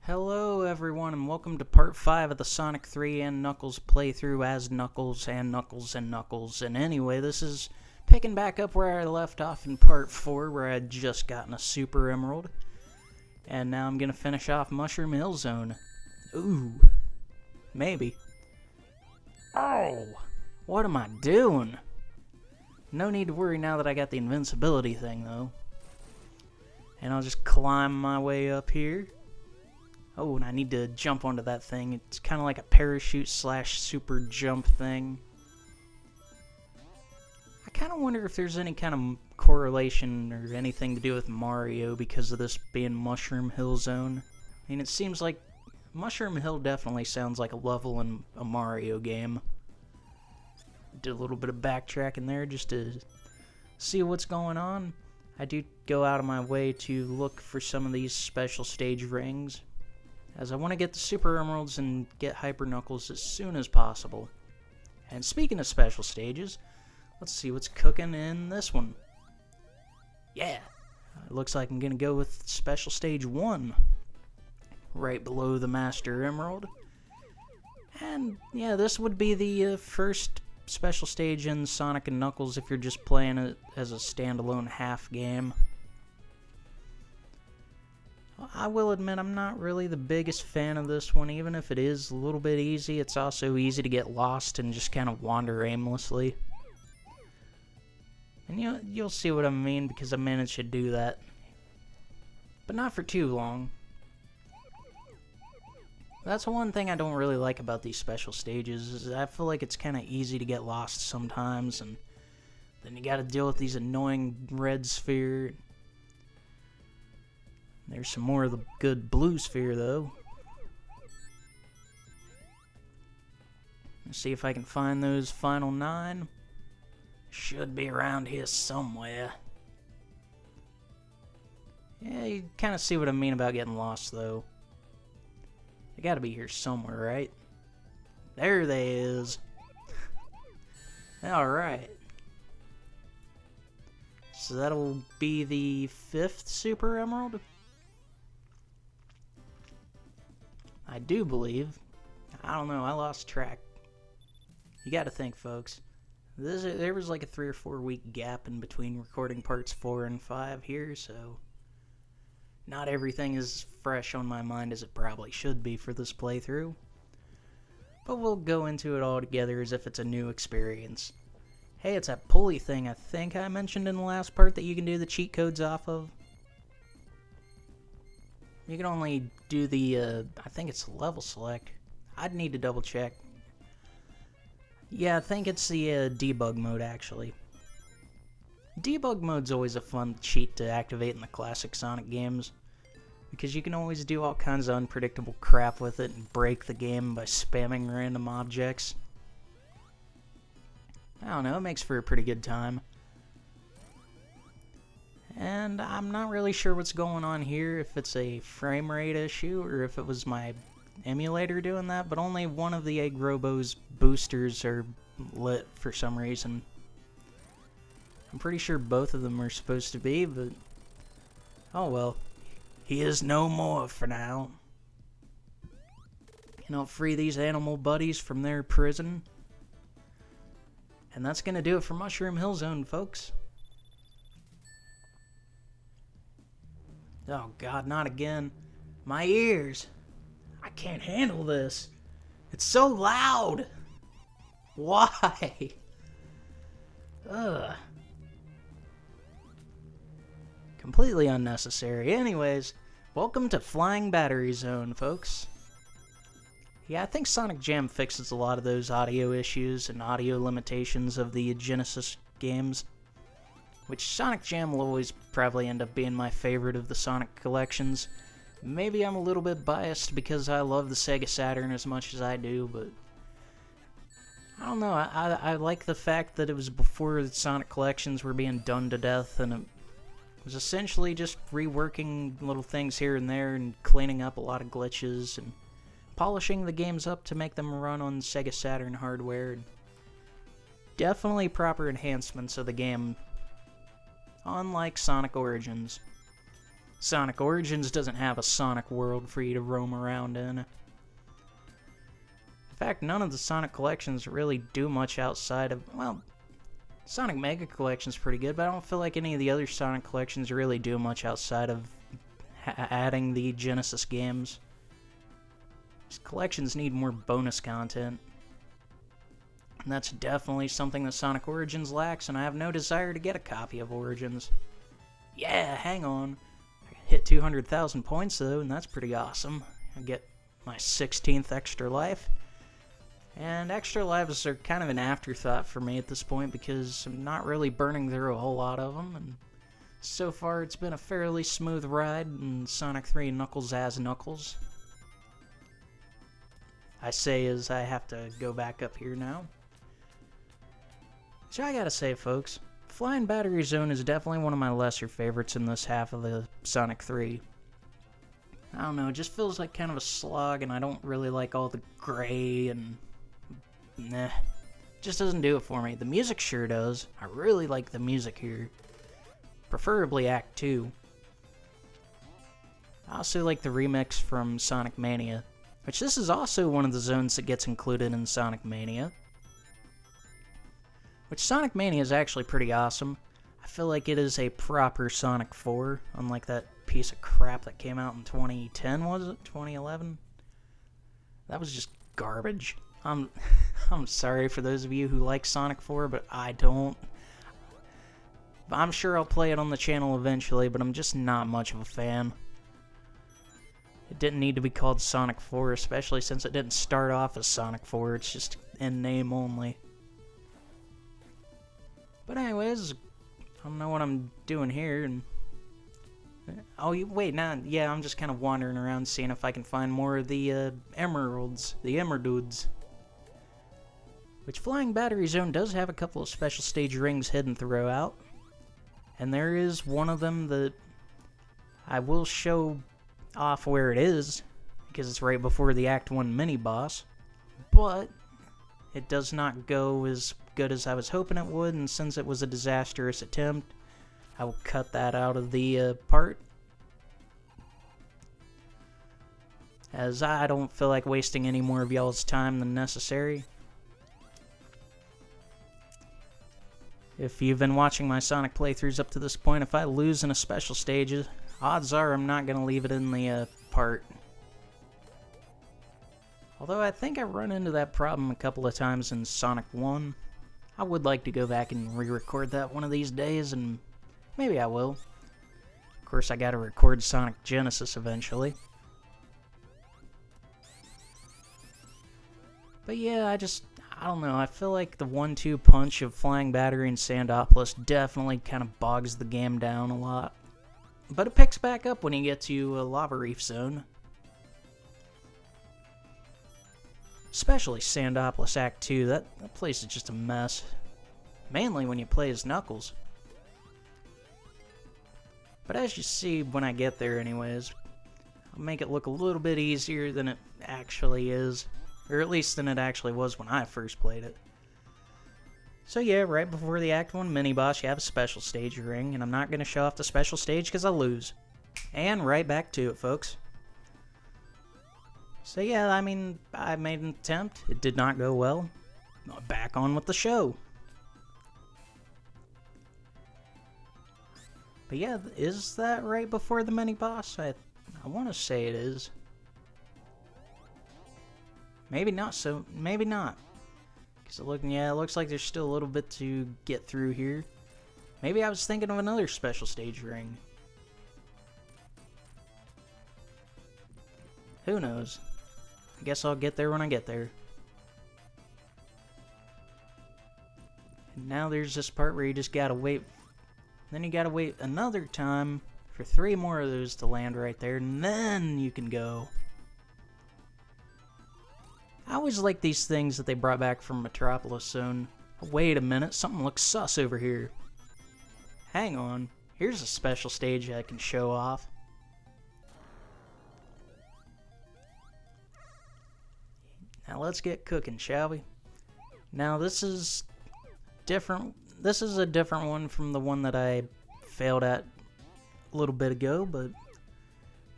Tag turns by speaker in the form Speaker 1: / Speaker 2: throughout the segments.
Speaker 1: Hello everyone and welcome to part 5 of the Sonic 3 and Knuckles playthrough as Knuckles and Knuckles and Knuckles. And anyway, this is picking back up where I left off in part 4 where I had just gotten a Super Emerald. And now I'm going to finish off Mushroom Hill Zone. Ooh, maybe. Oh, what am I doing? No need to worry now that I got the invincibility thing though. And I'll just climb my way up here. Oh, and I need to jump onto that thing. It's kind of like a parachute slash super jump thing. I kind of wonder if there's any kind of correlation or anything to do with Mario because of this being Mushroom Hill Zone. I mean, it seems like Mushroom Hill definitely sounds like a level in a Mario game. Did a little bit of backtracking there just to see what's going on. I do go out of my way to look for some of these special stage rings, as I want to get the Super Emeralds and get Hyper Knuckles as soon as possible. And speaking of special stages, let's see what's cooking in this one. Yeah, it looks like I'm going to go with Special Stage 1, right below the Master Emerald. And yeah, this would be the first special stage in Sonic and Knuckles if you're just playing it as a standalone half game. I will admit I'm not really the biggest fan of this one. Even if it is a little bit easy, it's also easy to get lost and just kind of wander aimlessly. And you'll see what I mean because I managed to do that. But not for too long. That's one thing I don't really like about these special stages, is I feel like it's kind of easy to get lost sometimes, and then you gotta deal with these annoying red sphere. There's some more of the good blue sphere, though. Let's see if I can find those final 9. Should be around here somewhere. Yeah, you kind of see what I mean about getting lost, though. They gotta be here somewhere, right? There they is. Alright. So that'll be the 5th Super Emerald? I do believe. I don't know, I lost track. You gotta think, folks. There was like a 3 or 4 week gap in between recording parts 4 and 5 here, so not everything is fresh on my mind as it probably should be for this playthrough. But we'll go into it all together as if it's a new experience. Hey, it's that pulley thing I think I mentioned in the last part that you can do the cheat codes off of. You can only do the, I think it's level select. I'd need to double check. Yeah, I think it's the debug mode, actually. Debug mode's always a fun cheat to activate in the classic Sonic games, because you can always do all kinds of unpredictable crap with it and break the game by spamming random objects. I don't know, it makes for a pretty good time. And I'm not really sure what's going on here, if it's a frame rate issue or if it was my emulator doing that, but only one of the Egg Robo's boosters are lit for some reason. I'm pretty sure both of them are supposed to be, but oh well. He is no more for now. And I'll free these animal buddies from their prison. And that's gonna do it for Mushroom Hill Zone, folks. Oh god, not again. My ears. I can't handle this. It's so loud. Why? Ugh. Completely unnecessary. Anyways, welcome to Flying Battery Zone, folks. Yeah, I think Sonic Jam fixes a lot of those audio issues and audio limitations of the Genesis games, which Sonic Jam will always probably end up being my favorite of the Sonic collections. Maybe I'm a little bit biased because I love the Sega Saturn as much as I do, but I don't know, I like the fact that it was before the Sonic collections were being done to death, and it was essentially just reworking little things here and there and cleaning up a lot of glitches and polishing the games up to make them run on Sega Saturn hardware. Definitely proper enhancements of the game, unlike Sonic Origins. Sonic Origins doesn't have a Sonic world for you to roam around in. In fact, none of the Sonic collections really do much outside of, well, Sonic Mega Collection's pretty good, but I don't feel like any of the other Sonic collections really do much outside of adding the Genesis games. These collections need more bonus content. And that's definitely something that Sonic Origins lacks, and I have no desire to get a copy of Origins. Yeah, hang on. I hit 200,000 points though, and that's pretty awesome. I get my 16th extra life. And extra lives are kind of an afterthought for me at this point because I'm not really burning through a whole lot of them. And so far it's been a fairly smooth ride in Sonic 3 Knuckles as Knuckles. I say as I have to go back up here now. So I gotta say, folks, Flying Battery Zone is definitely one of my lesser favorites in this half of the Sonic 3. I don't know, it just feels like kind of a slog, and I don't really like all the gray and... nah. Just doesn't do it for me. The music sure does. I really like the music here. Preferably Act 2. I also like the remix from Sonic Mania, which this is also one of the zones that gets included in Sonic Mania. Which Sonic Mania is actually pretty awesome. I feel like it is a proper Sonic 4, unlike that piece of crap that came out in 2010, was it? 2011? That was just garbage. I'm sorry for those of you who like Sonic 4, but I don't. I'm sure I'll play it on the channel eventually, but I'm just not much of a fan. It didn't need to be called Sonic 4, especially since it didn't start off as Sonic 4, it's just in name only. But anyways, I don't know what I'm doing here, and... oh, wait, yeah, I'm just kind of wandering around seeing if I can find more of the emeralds, the emerdudes. Which Flying Battery Zone does have a couple of special stage rings hidden throughout. And there is one of them that I will show off where it is, because it's right before the Act 1 mini-boss. But it does not go as good as I was hoping it would, and since it was a disastrous attempt, I will cut that out of the part. As I don't feel like wasting any more of y'all's time than necessary. If you've been watching my Sonic playthroughs up to this point, if I lose in a special stage, odds are I'm not going to leave it in the part. Although I think I run into that problem a couple of times in Sonic 1. I would like to go back and re-record that one of these days, and maybe I will. Of course, I gotta record Sonic Genesis eventually. But yeah, I don't know, I feel like the 1-2 punch of Flying Battery and Sandopolis definitely kind of bogs the game down a lot. But it picks back up when you get to Lava Reef Zone. Especially Sandopolis Act 2, that place is just a mess. Mainly when you play as Knuckles. But as you see when I get there anyways, I'll make it look a little bit easier than it actually is. Or at least than it actually was when I first played it. So yeah, right before the Act 1 mini-boss you have a special stage ring, and I'm not going to show off the special stage because I'll lose. And right back to it, folks. So yeah, I mean, I made an attempt. It did not go well. Back on with the show. But yeah, is that right before the mini-boss? I want to say it is. Maybe not, so maybe not. Because it looks like there's still a little bit to get through here. Maybe I was thinking of another special stage ring. Who knows? I guess I'll get there when I get there. And now there's this part where you just gotta wait. Then you gotta wait another time for 3 more of those to land right there, and then you can go. I always like these things that they brought back from Metropolis Zone. Wait a minute, something looks sus over here. Hang on, here's a special stage I can show off. Now let's get cooking, shall we? Now this is different. This is a different one from the one that I failed at a little bit ago, but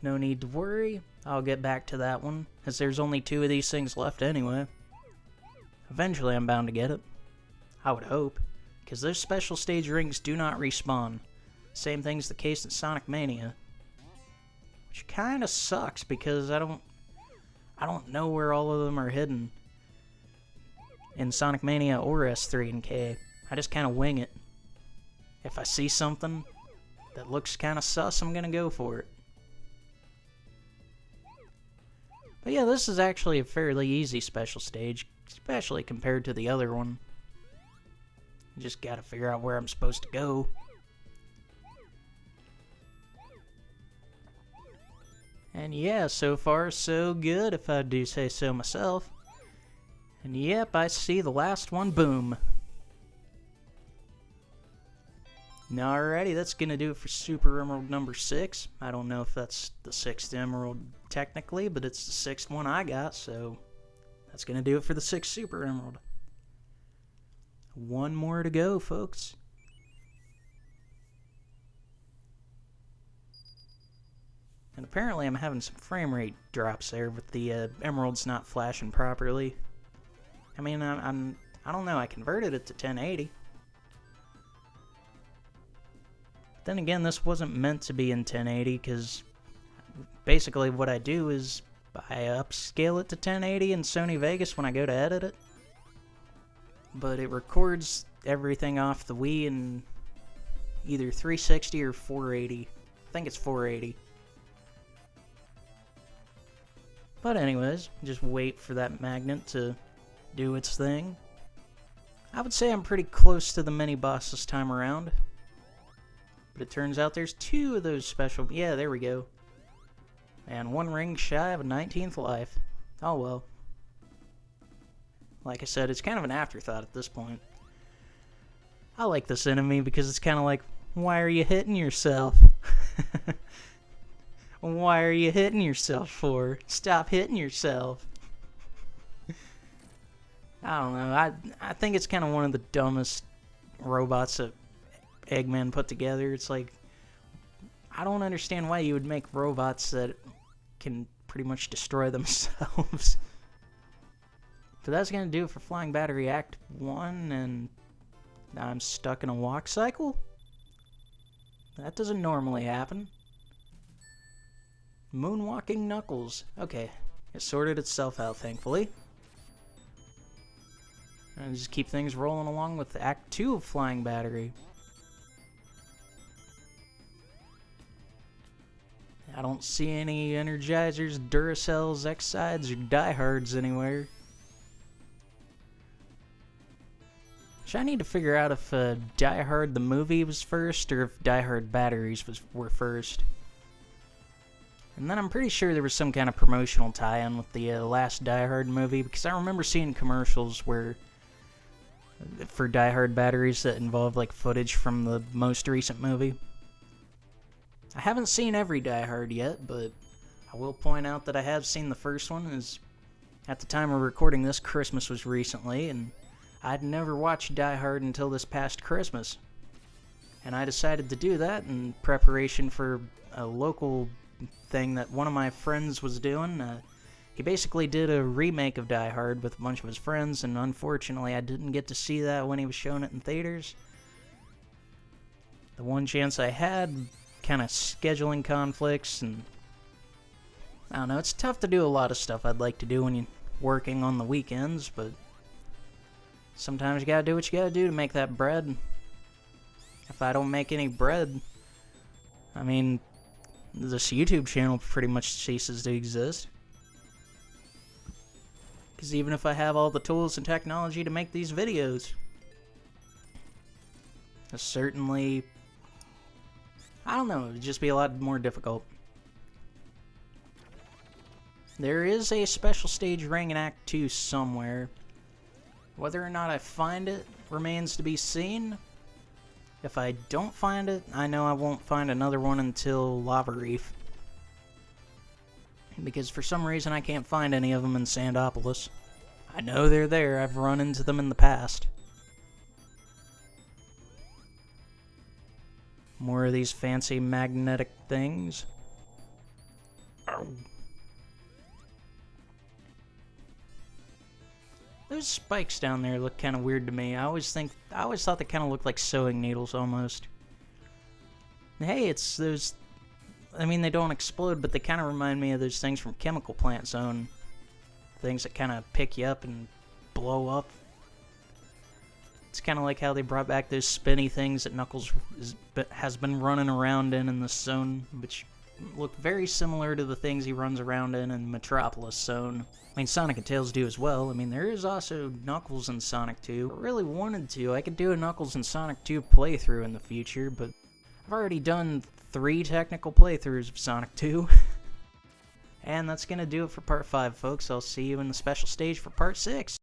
Speaker 1: No need to worry. I'll get back to that one, as there's only 2 of these things left anyway. Eventually I'm bound to get it. I would hope, because those special stage rings do not respawn. Same thing's the case in Sonic Mania. Which kinda sucks, because I don't know where all of them are hidden in Sonic Mania or S3 and K. I just kinda wing it. If I see something that looks kinda sus, I'm gonna go for it. But yeah, this is actually a fairly easy special stage, especially compared to the other one. You just gotta figure out where I'm supposed to go. And yeah, so far so good, if I do say so myself. And yep, I see the last one, boom. Alrighty, that's gonna do it for Super Emerald number 6. I don't know if that's the 6th Emerald technically, but it's the 6th one I got, so that's gonna do it for the 6th Super Emerald. 1 more to go, folks. And apparently I'm having some frame rate drops there with the emeralds not flashing properly. I mean, I don't know, I converted it to 1080. Then again, this wasn't meant to be in 1080, because basically what I do is I upscale it to 1080 in Sony Vegas when I go to edit it. But it records everything off the Wii in either 360 or 480. I think it's 480. But anyways, just wait for that magnet to do its thing. I would say I'm pretty close to the mini-boss this time around. But it turns out there's 2 of those special... Yeah, there we go. And 1 ring shy of a 19th life. Oh well. Like I said, it's kind of an afterthought at this point. I like this enemy because it's kind of like, why are you hitting yourself? Why are you hitting yourself for? Stop hitting yourself. I don't know. I think it's kind of one of the dumbest robots that Eggman put together. It's like, I don't understand why you would make robots that can pretty much destroy themselves. So that's going to do it for Flying Battery Act 1, and I'm stuck in a walk cycle? That doesn't normally happen. Moonwalking Knuckles. Okay, it sorted itself out, thankfully. And just keep things rolling along with Act 2 of Flying Battery. I don't see any Energizers, Duracells, X-Sides, or Diehards anywhere. Which I need to figure out if Die Hard the movie was first, or if Die Hard batteries were first. And then I'm pretty sure there was some kind of promotional tie-in with the last Die Hard movie, because I remember seeing commercials where for Die Hard batteries that involved like footage from the most recent movie. I haven't seen every Die Hard yet, but I will point out that I have seen the first one, as at the time of recording this, Christmas was recently, and I'd never watched Die Hard until this past Christmas. And I decided to do that in preparation for a local thing that one of my friends was doing. He basically did a remake of Die Hard with a bunch of his friends, and unfortunately I didn't get to see that when he was showing it in theaters. The one chance I had, kind of scheduling conflicts, and I don't know, it's tough to do a lot of stuff I'd like to do when you're working on the weekends, but sometimes you gotta do what you gotta do to make that bread. If I don't make any bread, I mean, this YouTube channel pretty much ceases to exist. Because even if I have all the tools and technology to make these videos, it's certainly, I don't know, it would just be a lot more difficult. There is a special stage ring in Act 2 somewhere. Whether or not I find it remains to be seen. If I don't find it, I know I won't find another one until Lava Reef. Because for some reason I can't find any of them in Sandopolis. I know they're there, I've run into them in the past. More of these fancy magnetic things. Those spikes down there look kind of weird to me. I always thought they kind of looked like sewing needles almost. Hey, it's those... I mean, they don't explode, but they kind of remind me of those things from Chemical Plant Zone. Things that kind of pick you up and blow up. It's kind of like how they brought back those spinny things that Knuckles has been running around in this zone, which look very similar to the things he runs around in Metropolis Zone. I mean, Sonic and Tails do as well. I mean, there is also Knuckles in Sonic 2. If I really wanted to, I could do a Knuckles in Sonic 2 playthrough in the future, but I've already done 3 technical playthroughs of Sonic 2. And that's going to do it for Part 5, folks. I'll see you in the special stage for Part 6.